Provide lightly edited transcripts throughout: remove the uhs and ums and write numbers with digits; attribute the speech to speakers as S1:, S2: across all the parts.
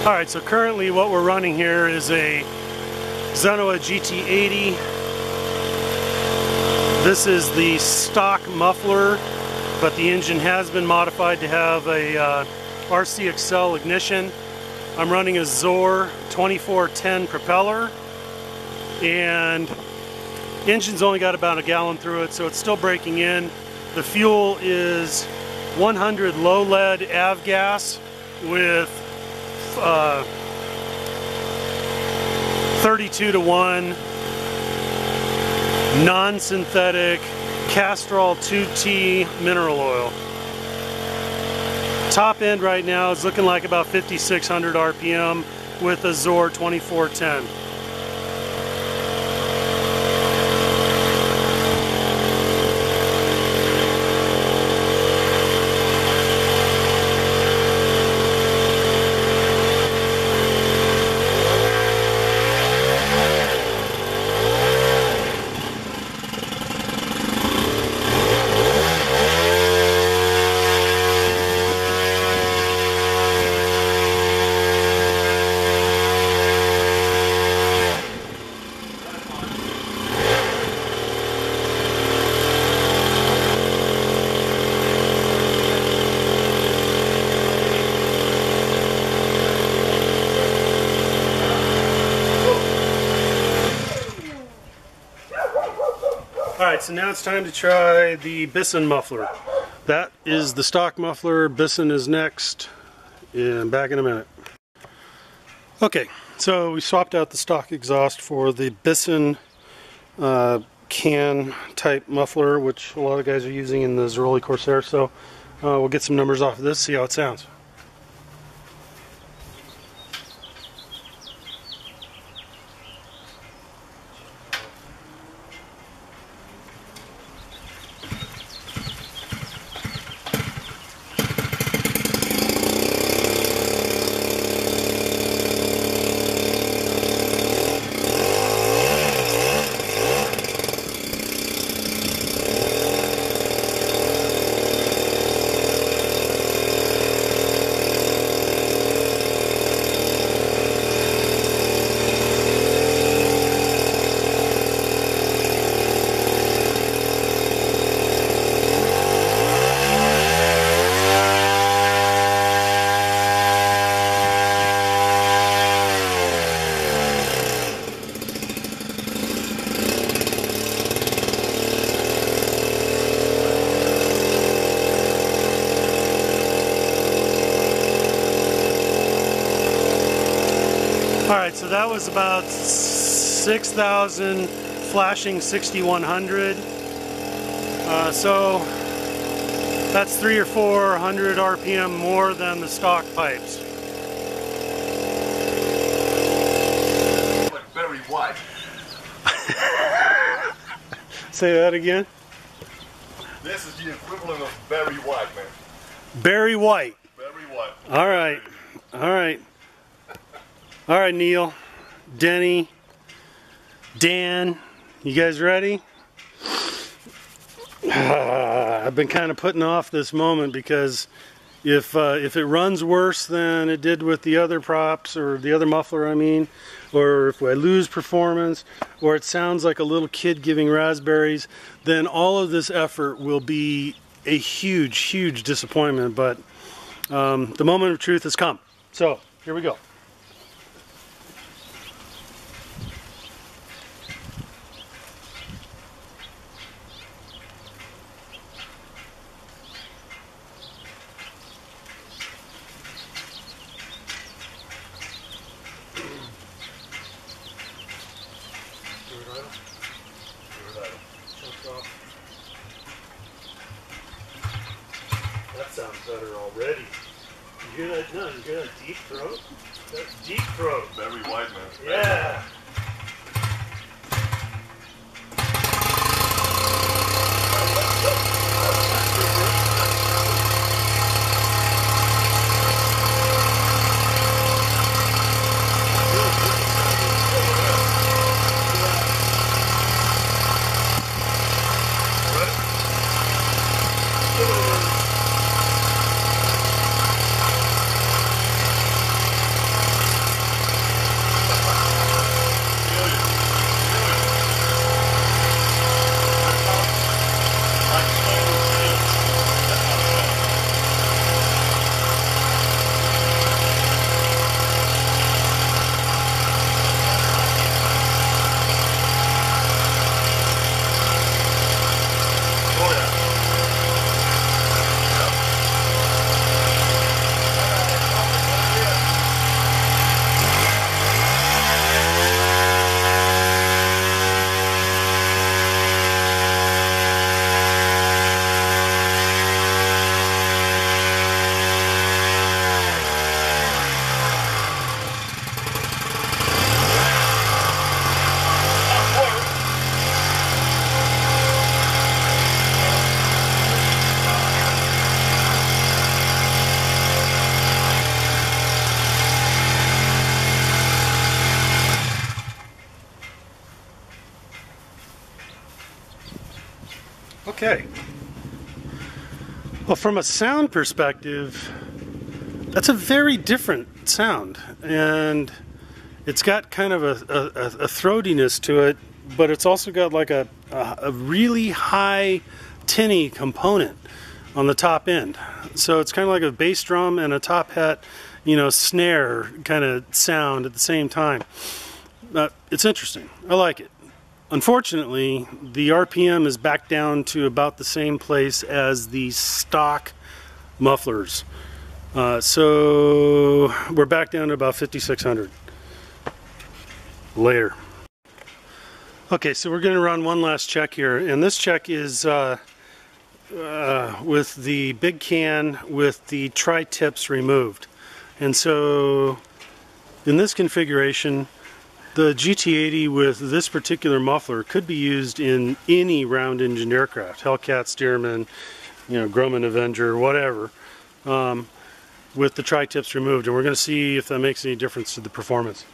S1: Alright, so currently what we're running here is a Zenoa GT80. This is the stock muffler, but the engine has been modified to have a RCXL ignition. I'm running a Zor 2410 propeller, and engine's only got about a gallon through it, so it's still breaking in. The fuel is 100 low lead avgas with 32:1 non-synthetic Castrol 2T mineral oil. Top end right now is looking like about 5,600 RPM with a Zor 2410. Alright, so now it's time to try the Bison Muffler. That is the stock muffler. Bison is next. And back in a minute. Okay, so we swapped out the stock exhaust for the Bison can type muffler, which a lot of guys are using in the Zoroli Corsair. So we'll get some numbers off of this, see how it sounds. Alright, so that was about 6,000 flashing 6,100. So that's 300 or 400 RPM more than the stock pipes.
S2: Like very white.
S1: Say that again?
S2: This is the equivalent of very white, man.
S1: Berry white.
S2: Very white.
S1: Alright, alright. Alright, Neil, Denny, Dan, you guys ready? I've been kind of putting off this moment because if it runs worse than it did with the other props, or the other muffler I mean, or if I lose performance, or it sounds like a little kid giving raspberries, then all of this effort will be a huge, huge disappointment. But the moment of truth has come. So, here we go. That sounds better already. You hear that? No, you hear that deep throat? That's deep throat.
S2: Very white, man.
S1: Yeah. Okay. Well, from a sound perspective, that's a very different sound, and it's got kind of a throatiness to it, but it's also got like a really high tinny component on the top end. So it's kind of like a bass drum and a top hat, you know, snare kind of sound at the same time. It's interesting. I like it. Unfortunately, the RPM is back down to about the same place as the stock mufflers. So we're back down to about 5,600. Later. Okay, so we're going to run one last check here, and this check is with the big can with the tri-tips removed. And so in this configuration, the GT80 with this particular muffler could be used in any round engine aircraft, Hellcat, Stearman, you know, Grumman Avenger, whatever, with the tri-tips removed, and we're going to see if that makes any difference to the performance.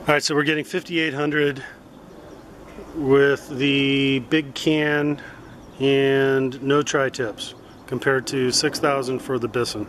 S1: Alright, so we're getting 5,800 with the big can and no tri-tips compared to 6,000 for the Bison.